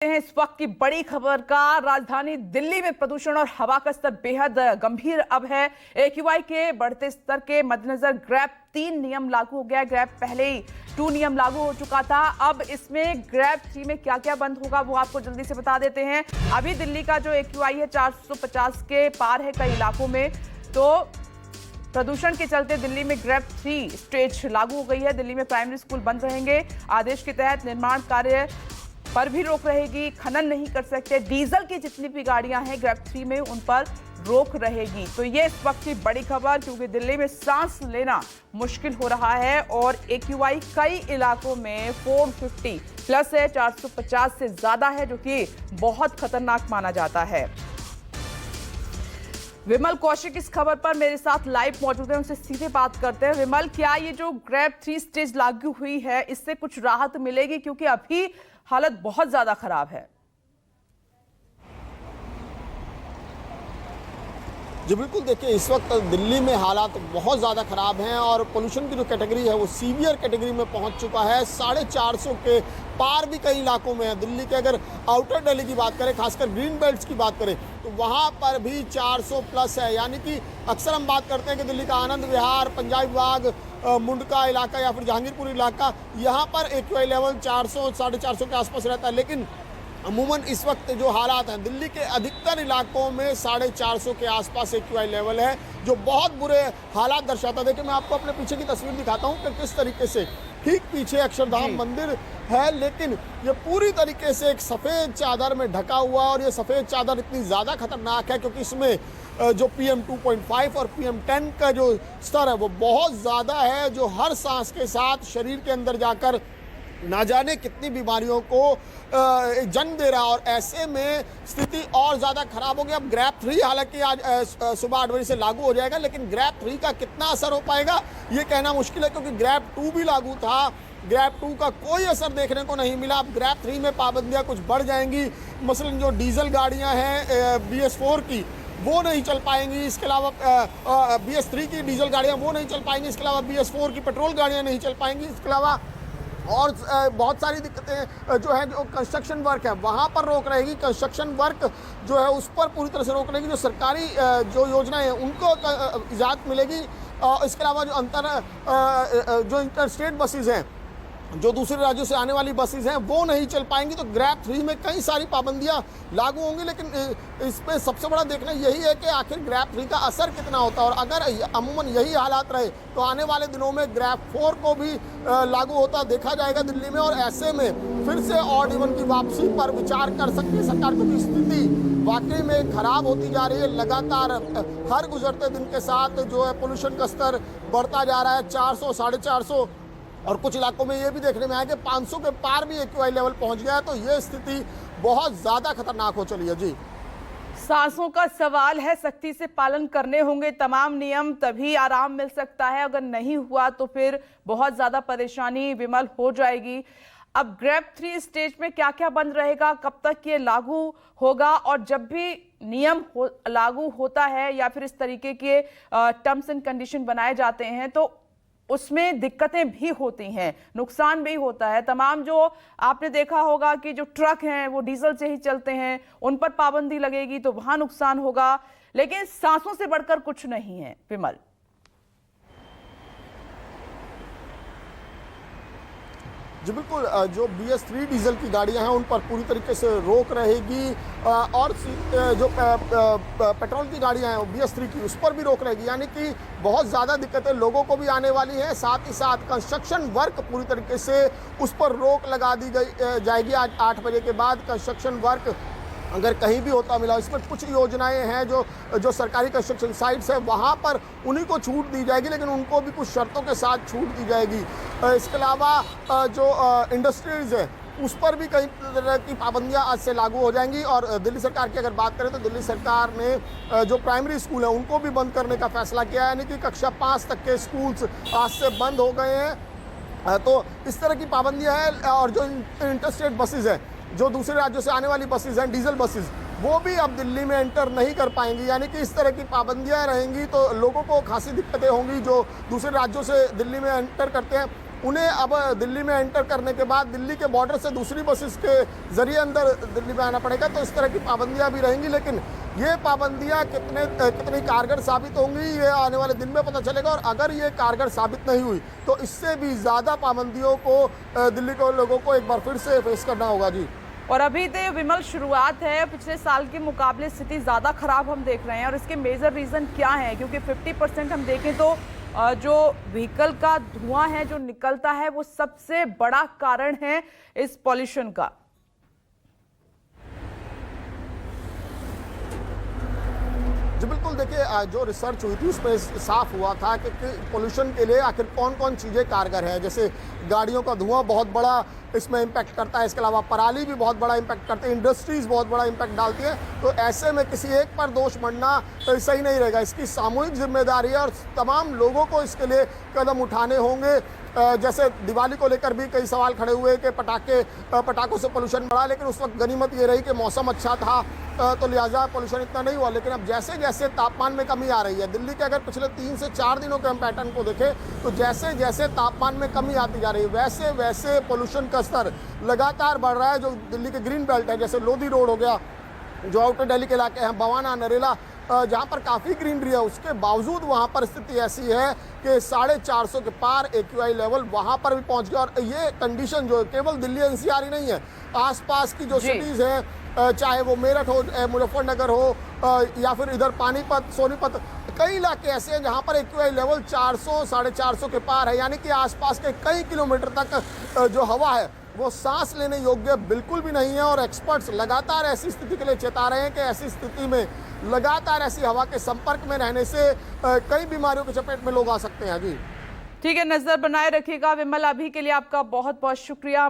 हैं इस वक्त की बड़ी खबर का। राजधानी दिल्ली में प्रदूषण और हवा का स्तर बेहद गंभीर अब है। AQI के बढ़ते स्तर के मद्देनजर ग्रैप 3 नियम लागू हो गया है। ग्रैप पहले ही 2 नियम लागू हो चुका था। अब इसमें ग्रैप 3 में क्या क्या बंद होगा वो आपको जल्दी से बता देते हैं। अभी दिल्ली का जो AQI है 450 के पार है कई इलाकों में। तो प्रदूषण के चलते दिल्ली में ग्रैप 3 स्टेज लागू हो गई है। दिल्ली में प्राइमरी स्कूल बंद रहेंगे। आदेश के तहत निर्माण कार्य पर भी रोक रहेगी। खनन नहीं कर सकते। डीजल की जितनी भी गाड़ियां हैं ग्रैप 3 में उन पर रोक रहेगी। तो ये इस वक्त की बड़ी खबर, क्योंकि दिल्ली में सांस लेना मुश्किल हो रहा है और AQI कई इलाकों में 450 प्लस है, 450 से ज्यादा है, जो कि बहुत खतरनाक माना जाता है। विमल कौशिक इस खबर पर मेरे साथ लाइव मौजूद है, उनसे सीधे बात करते हैं। विमल, क्या ये जो ग्रैप 3 स्टेज लागू हुई है इससे कुछ राहत मिलेगी, क्योंकि अभी हालत बहुत ज्यादा खराब है? जी बिल्कुल, देखिए इस वक्त दिल्ली में हालात बहुत ज़्यादा ख़राब हैं और पोल्यूशन की जो कैटेगरी है वो सीवियर कैटेगरी में पहुंच चुका है। 450 के पार भी कई इलाकों में है। दिल्ली के अगर आउटर दिल्ली की बात करें, खासकर ग्रीन बेल्ट्स की बात करें, तो वहाँ पर भी 400 प्लस है। यानी कि अक्सर हम बात करते हैं कि दिल्ली का आनंद विहार, पंजाबी बाग, मुंडका इलाका या फिर जहांगीरपुर इलाका, यहाँ पर AQI लेवल 400 450 के आसपास रहता है। लेकिन अमूमन इस वक्त जो हालात हैं, दिल्ली के अधिकतर इलाकों में 450 के आसपास AQI लेवल है, जो बहुत बुरे हालात दर्शाता है। देखिए मैं आपको अपने पीछे की तस्वीर दिखाता हूँ कि किस तरीके से ठीक पीछे अक्षरधाम मंदिर है, लेकिन ये पूरी तरीके से एक सफ़ेद चादर में ढका हुआ। और ये सफ़ेद चादर इतनी ज़्यादा खतरनाक है क्योंकि इसमें जो PM 2.5 और PM 10 का जो स्तर है वो बहुत ज़्यादा है, जो हर सांस के साथ शरीर के अंदर जाकर ना जाने कितनी बीमारियों को जन्म दे रहा है। और ऐसे में स्थिति और ज़्यादा खराब हो गई। अब ग्रैप 3 हालांकि आज सुबह 8 बजे से लागू हो जाएगा, लेकिन ग्रैप 3 का कितना असर हो पाएगा ये कहना मुश्किल है, क्योंकि ग्रैप 2 भी लागू था। ग्रैप 2 का कोई असर देखने को नहीं मिला। अब ग्रैप 3 में पाबंदियाँ कुछ बढ़ जाएंगी। मसलन जो डीजल गाड़ियाँ हैं BS4 की, वो नहीं चल पाएंगी। इसके अलावा BS3 की डीजल गाड़ियाँ वो नहीं चल पाएंगी। इसके अलावा BS4 की पेट्रोल गाड़ियाँ नहीं चल पाएंगी। इसके अलावा और बहुत सारी दिक्कतें जो है, जो कंस्ट्रक्शन वर्क है वहाँ पर रोक रहेगी। कंस्ट्रक्शन वर्क जो है उस पर पूरी तरह से रोक रहेगी। जो सरकारी जो योजनाएं हैं उनको इजाज़त मिलेगी। इसके अलावा जो जो इंटरस्टेट बसेज हैं, जो दूसरे राज्यों से आने वाली बसेज हैं, वो नहीं चल पाएंगी। तो ग्रैप 3 में कई सारी पाबंदियां लागू होंगी, लेकिन इस पे सबसे बड़ा देखना यही है कि आखिर ग्रैप 3 का असर कितना होता है। और अगर अमूमन यही हालात रहे तो आने वाले दिनों में ग्रैप 4 को भी लागू होता देखा जाएगा दिल्ली में। और ऐसे में फिर से ऑड इवन की वापसी पर विचार कर सकती है सरकार, क्योंकि स्थिति वाकई में खराब होती जा रही है। लगातार हर गुजरते दिन के साथ जो है पोल्यूशन का स्तर बढ़ता जा रहा है। 400 450 और कुछ इलाकों में ये भी देखने में आया कि 500 के पार भी AQI लेवल पहुंच गया है। तो ये स्थिति बहुत ज़्यादा खतरनाक हो चली है। जी, सांसों का सवाल है, सख्ती से पालन करने होंगे तमाम नियम, तभी आराम मिल सकता है। अगर नहीं हुआ तो फिर बहुत ज्यादा परेशानी विमल हो जाएगी। अब ग्रैप 3 स्टेज में क्या क्या बंद रहेगा, कब तक ये लागू होगा, और जब भी नियम लागू होता है या फिर इस तरीके के टर्म्स एंड कंडीशन बनाए जाते हैं तो उसमें दिक्कतें भी होती हैं, नुकसान भी होता है। तमाम जो आपने देखा होगा कि जो ट्रक हैं वो डीजल से ही चलते हैं, उन पर पाबंदी लगेगी तो वहां नुकसान होगा। लेकिन सांसों से बढ़कर कुछ नहीं है विमल। जी बिल्कुल, जो BS3 डीजल की गाड़ियां हैं उन पर पूरी तरीके से रोक रहेगी। और जो पेट्रोल की गाड़ियां हैं BS3 की, उस पर भी रोक रहेगी। यानी कि बहुत ज़्यादा दिक्कतें लोगों को भी आने वाली हैं। साथ ही साथ कंस्ट्रक्शन वर्क पूरी तरीके से उस पर रोक लगा दी जाएगी। आज 8 बजे के बाद कंस्ट्रक्शन वर्क अगर कहीं भी होता मिला, इसमें कुछ योजनाएं हैं जो सरकारी कंस्ट्रक्शन साइट्स है वहाँ पर उन्हीं को छूट दी जाएगी, लेकिन उनको भी कुछ शर्तों के साथ छूट दी जाएगी। इसके अलावा जो इंडस्ट्रीज़ है उस पर भी कई तरह की पाबंदियां आज से लागू हो जाएंगी। और दिल्ली सरकार की अगर बात करें तो दिल्ली सरकार ने जो प्राइमरी स्कूल है उनको भी बंद करने का फैसला किया है। यानी कि कक्षा 5 तक के स्कूल्स आज से बंद हो गए हैं। तो इस तरह की पाबंदियाँ हैं। और जो इंटरस्टेट बसेज हैं, जो दूसरे राज्यों से आने वाली बसेज हैं, डीजल बसेज, वो भी अब दिल्ली में एंटर नहीं कर पाएंगी। यानी कि इस तरह की पाबंदियां रहेंगी तो लोगों को खासी दिक्कतें होंगी जो दूसरे राज्यों से दिल्ली में एंटर करते हैं। उन्हें अब दिल्ली में एंटर करने के बाद दिल्ली के बॉर्डर से दूसरी बसेस के जरिए अंदर दिल्ली में आना पड़ेगा। तो इस तरह की पाबंदियां भी रहेंगी, लेकिन ये पाबंदियां कितनी कारगर साबित होंगी ये आने वाले दिन में पता चलेगा। और अगर ये कारगर साबित नहीं हुई तो इससे भी ज़्यादा पाबंदियों को दिल्ली के लोगों को एक बार फिर से फेस करना होगा जी। और अभी तो विमल शुरुआत है, पिछले साल के मुकाबले स्थिति ज़्यादा खराब हम देख रहे हैं। और इसके मेजर रीज़न क्या है? क्योंकि 50% हम देखें तो जो व्हीकल का धुआं है जो निकलता है वो सबसे बड़ा कारण है इस पॉल्यूशन का। जी बिल्कुल, देखिए जो रिसर्च हुई थी उसमें साफ हुआ था कि पोल्यूशन के लिए आखिर कौन कौन चीज़ें कारगर है। जैसे गाड़ियों का धुआं बहुत बड़ा इसमें इम्पैक्ट करता है, इसके अलावा पराली भी बहुत बड़ा इम्पैक्ट करती है, इंडस्ट्रीज़ बहुत बड़ा इम्पैक्ट डालती है। तो ऐसे में किसी एक पर दोष मढ़ना सही नहीं रहेगा, इसकी सामूहिक जिम्मेदारी है और तमाम लोगों को इसके लिए कदम उठाने होंगे। जैसे दिवाली को लेकर भी कई सवाल खड़े हुए कि पटाखों से पोल्यूशन बढ़ा, लेकिन उस वक्त गनीमत ये रही कि मौसम अच्छा था तो लिहाजा पोल्यूशन इतना नहीं हुआ। लेकिन अब जैसे जैसे तापमान में कमी आ रही है, दिल्ली के अगर पिछले 3 से 4 दिनों के हम पैटर्न को देखें तो जैसे जैसे तापमान में कमी आती जा रही है वैसे वैसे पोल्यूशन का स्तर लगातार बढ़ रहा है। जो दिल्ली के ग्रीन बेल्ट है, जैसे लोधी रोड हो गया, जो आउटर दिल्ली के इलाके हैं, बवाना, नरेला, जहाँ पर काफ़ी ग्रीनरी है, उसके बावजूद वहाँ पर स्थिति ऐसी है कि 450 के पार AQI लेवल वहाँ पर भी पहुँच गया। और ये कंडीशन जो है केवल दिल्ली NCR ही नहीं है, आसपास की जो सिटीज़ हैं, चाहे वो मेरठ हो, मुजफ्फरनगर हो या फिर इधर पानीपत, सोनीपत, कई इलाके ऐसे हैं जहाँ पर AQI लेवल 400, 450 के पार है। यानी कि आसपास के कई किलोमीटर तक जो हवा है वो सांस लेने योग्य बिल्कुल भी नहीं है। और एक्सपर्ट्स लगातार ऐसी स्थिति के लिए चेता रहे हैं कि ऐसी स्थिति में लगातार ऐसी हवा के संपर्क में रहने से कई बीमारियों की चपेट में लोग आ सकते हैं जी। ठीक है, नजर बनाए रखिएगा विमल। अभी के लिए आपका बहुत बहुत शुक्रिया।